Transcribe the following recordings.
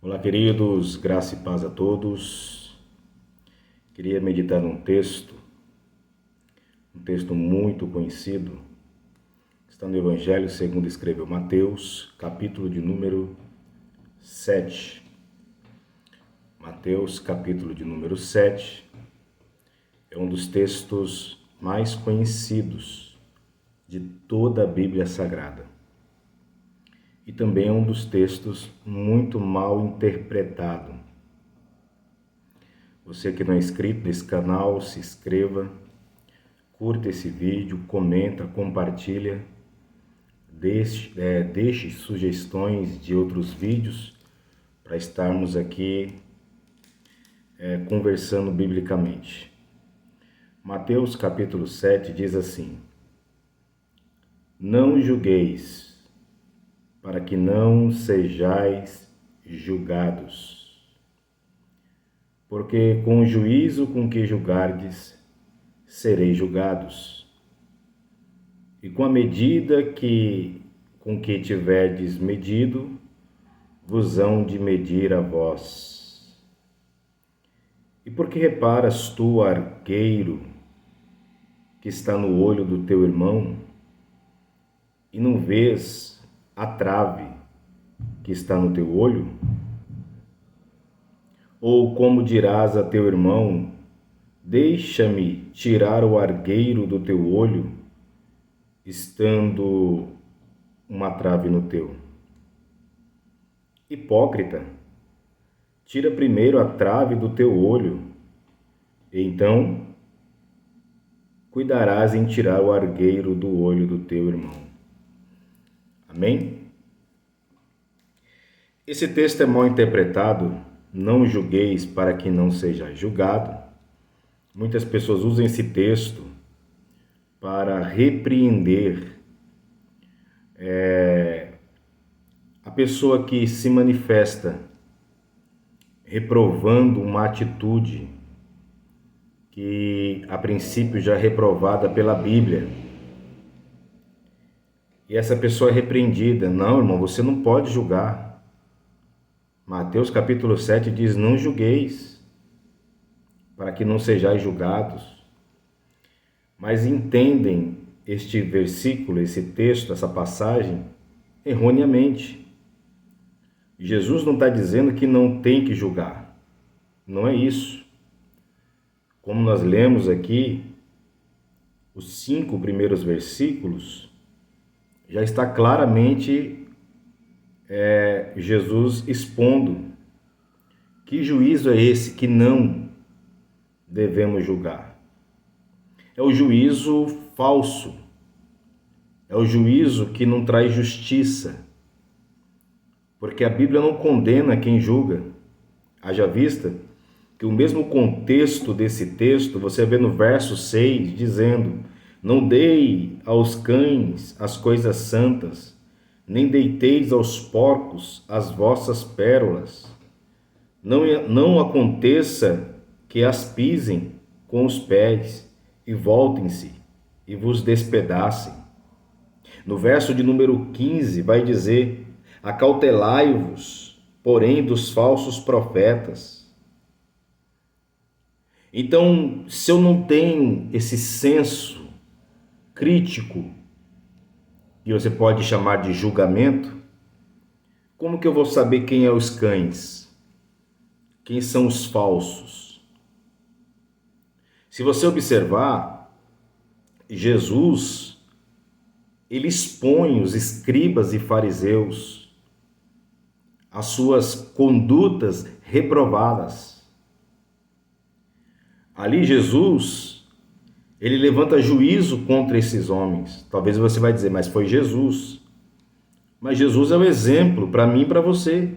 Olá, queridos, graça e paz a todos. Queria meditar num texto muito conhecido, que está no Evangelho segundo escreveu Mateus, capítulo de número 7. Mateus, capítulo de número 7, é um dos textos mais conhecidos de toda a Bíblia Sagrada. E também é um dos textos muito mal interpretado. Você que não é inscrito nesse canal, se inscreva, curta esse vídeo, comenta, compartilha, deixe sugestões de outros vídeos para estarmos aqui conversando biblicamente. Mateus capítulo 7 diz assim: Não julgueis, para que não sejais julgados. Porque com o juízo com que julgardes, sereis julgados. E com a medida com que tiverdes medido, vos hão de medir a vós. E por que reparas tu, arqueiro, que está no olho do teu irmão, e não vês a trave que está no teu olho? Ou como dirás a teu irmão: deixa-me tirar o argueiro do teu olho, estando uma trave no teu? Hipócrita, tira primeiro a trave do teu olho, e então cuidarás em tirar o argueiro do olho do teu irmão. Amém? Esse texto é mal interpretado. Não julgueis para que não seja julgado. Muitas pessoas usam esse texto para repreender a pessoa que se manifesta reprovando uma atitude que a princípio já é reprovada pela Bíblia. E essa pessoa é repreendida. Não, irmão, você não pode julgar. Mateus capítulo 7 diz: não julgueis, para que não sejais julgados. Mas entendem este versículo, esse texto, essa passagem, erroneamente. Jesus não está dizendo que não tem que julgar. Não é isso. Como nós lemos aqui, os 5 primeiros versículos, já está claramente Jesus expondo que juízo é esse que não devemos julgar. É o juízo falso, é o juízo que não traz justiça, porque a Bíblia não condena quem julga. Haja vista que o mesmo contexto desse texto você vê no verso 6 dizendo: não dei aos cães as coisas santas, nem deiteis aos porcos as vossas pérolas. Não aconteça que as pisem com os pés e voltem-se e vos despedacem. No verso de número 15 vai dizer: acautelai-vos, porém, dos falsos profetas. Então, se eu não tenho esse senso crítico, e você pode chamar de julgamento, como que eu vou saber quem é os cães? Quem são os falsos? Se você observar, Jesus, ele expõe os escribas e fariseus, as suas condutas reprovadas. Ali Jesus, ele levanta juízo contra esses homens. Talvez você vai dizer, mas foi Jesus. Mas Jesus é o exemplo para mim e para você.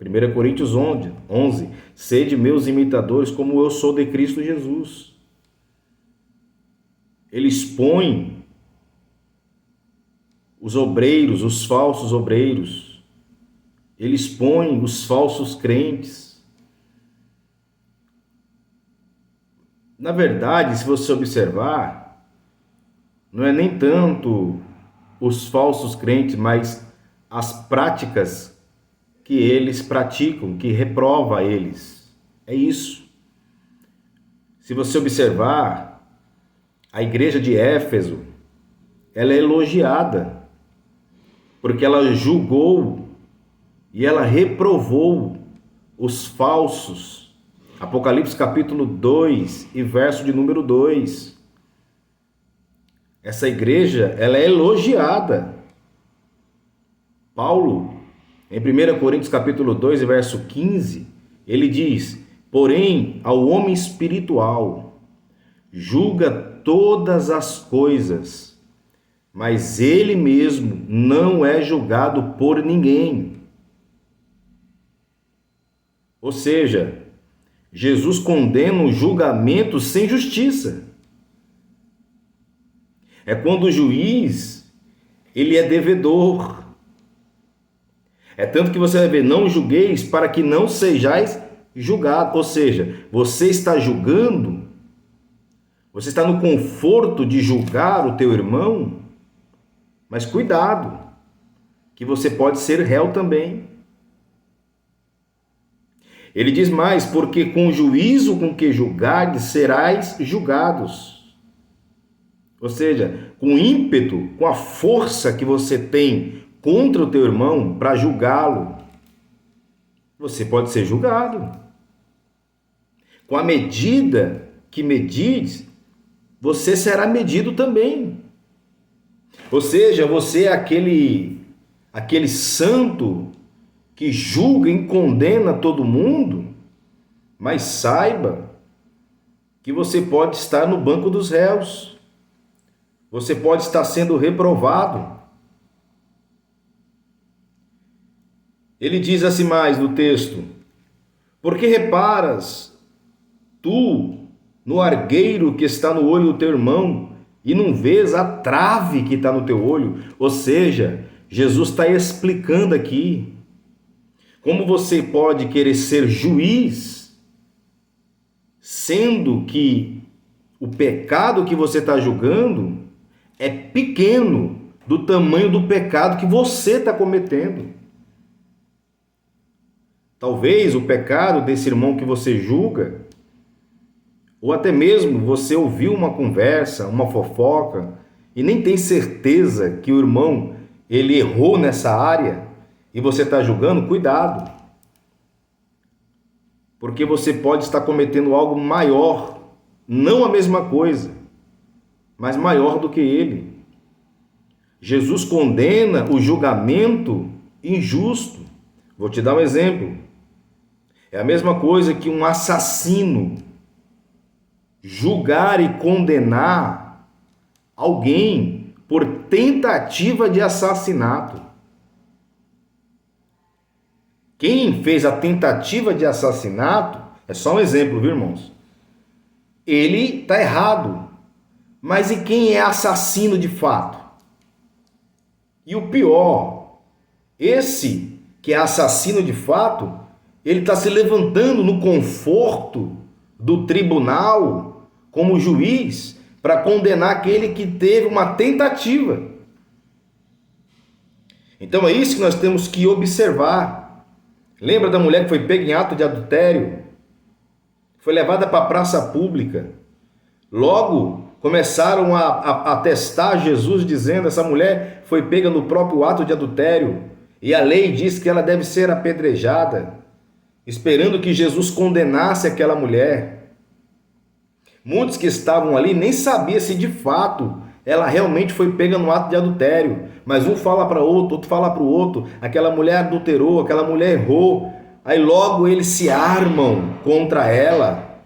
1 Coríntios 11, sede meus imitadores como eu sou de Cristo Jesus. Ele expõe os obreiros, os falsos obreiros. Ele expõe os falsos crentes. Na verdade, se você observar, não é nem tanto os falsos crentes, mas as práticas que eles praticam, que reprova eles. É isso. Se você observar, a igreja de Éfeso, ela é elogiada, porque ela julgou e ela reprovou os falsos. Apocalipse capítulo 2 e verso de número 2. Essa igreja, ela é elogiada. Paulo, em 1 Coríntios capítulo 2 e verso 15, ele diz: porém, ao homem espiritual, julga todas as coisas, mas ele mesmo não é julgado por ninguém. Ou seja, Jesus condena o julgamento sem justiça. É quando o juiz, ele é devedor. É tanto que você vai ver, não julgueis para que não sejais julgados. Ou seja, você está julgando, você está no conforto de julgar o teu irmão, mas cuidado, que você pode ser réu também. Ele diz mais, porque com o juízo com que julgardes serás julgados. Ou seja, com ímpeto, com a força que você tem contra o teu irmão para julgá-lo, você pode ser julgado. Com a medida que medides, você será medido também. Ou seja, você é aquele santo que julga e condena todo mundo, mas saiba que você pode estar no banco dos réus. Você pode estar sendo reprovado. Ele diz assim mais no texto: porque reparas tu no argueiro que está no olho do teu irmão e não vês a trave que está no teu olho? Ou seja, Jesus está explicando aqui como você pode querer ser juiz, sendo que o pecado que você está julgando é pequeno do tamanho do pecado que você está cometendo. Talvez o pecado desse irmão que você julga, ou até mesmo você ouviu uma conversa, uma fofoca, e nem tem certeza que o irmão ele errou nessa área, e você está julgando, cuidado. Porque você pode estar cometendo algo maior, não a mesma coisa, mas maior do que ele. Jesus condena o julgamento injusto. Vou te dar um exemplo. É a mesma coisa que um assassino julgar e condenar alguém por tentativa de assassinato. Quem fez a tentativa de assassinato, é só um exemplo, viu, irmãos? Ele está errado. Mas e quem é assassino de fato? E o pior, esse que é assassino de fato, ele está se levantando no conforto do tribunal como juiz para condenar aquele que teve uma tentativa. Então é isso que nós temos que observar. Lembra da mulher que foi pega em ato de adultério? Foi levada para a praça pública. Logo começaram a testar Jesus, dizendo: essa mulher foi pega no próprio ato de adultério e a lei diz que ela deve ser apedrejada, esperando que Jesus condenasse aquela mulher. Muitos que estavam ali nem sabiam se de fato ela realmente foi pega no ato de adultério, mas um fala para outro, outro fala para o outro, aquela mulher adulterou, aquela mulher errou, aí logo eles se armam contra ela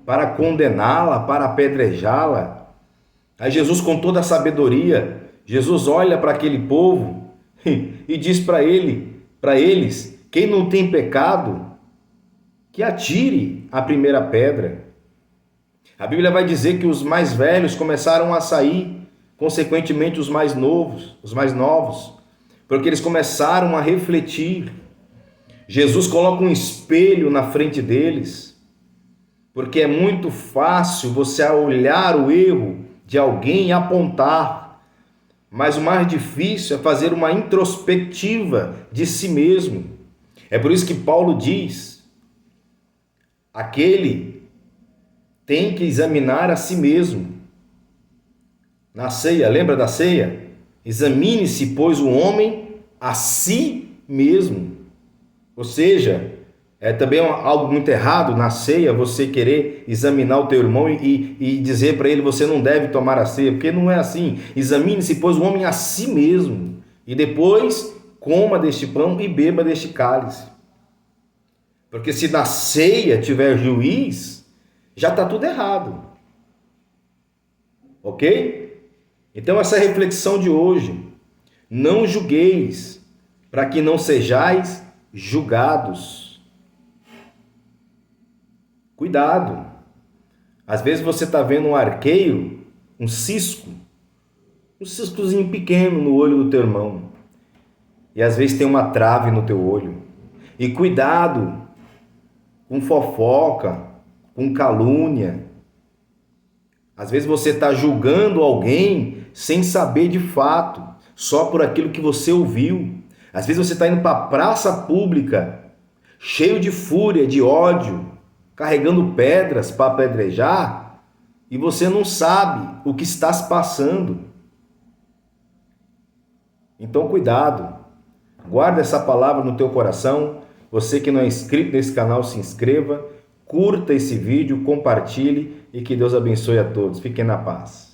para condená-la, para apedrejá-la. Aí Jesus, com toda a sabedoria, Jesus olha para aquele povo e diz para eles, quem não tem pecado, que atire a primeira pedra. A Bíblia vai dizer que os mais velhos começaram a sair, consequentemente os mais novos, porque eles começaram a refletir. Jesus coloca um espelho na frente deles, porque é muito fácil você olhar o erro de alguém e apontar, mas o mais difícil é fazer uma introspectiva de si mesmo. É por isso que Paulo diz: aquele tem que examinar a si mesmo. Na ceia, lembra da ceia? Examine-se, pois, o homem a si mesmo. Ou seja, é também algo muito errado na ceia você querer examinar o teu irmão e dizer para ele: você não deve tomar a ceia, porque não é assim. Examine-se, pois, o homem a si mesmo, e depois coma deste pão e beba deste cálice. Porque se na ceia tiver juiz, já está tudo errado. Ok? Então essa é a reflexão de hoje. Não julgueis, para que não sejais julgados. Cuidado. Às vezes você está vendo um arqueiro, um ciscozinho pequeno no olho do teu irmão. E às vezes tem uma trave no teu olho. E cuidado com fofoca, com calúnia. Às vezes você está julgando alguém sem saber de fato, só por aquilo que você ouviu. Às vezes você está indo para a praça pública, cheio de fúria, de ódio, carregando pedras para apedrejar, e você não sabe o que está se passando. Então cuidado, guarda essa palavra no teu coração. Você que não é inscrito nesse canal, se inscreva, curta esse vídeo, compartilhe e que Deus abençoe a todos. Fiquem na paz.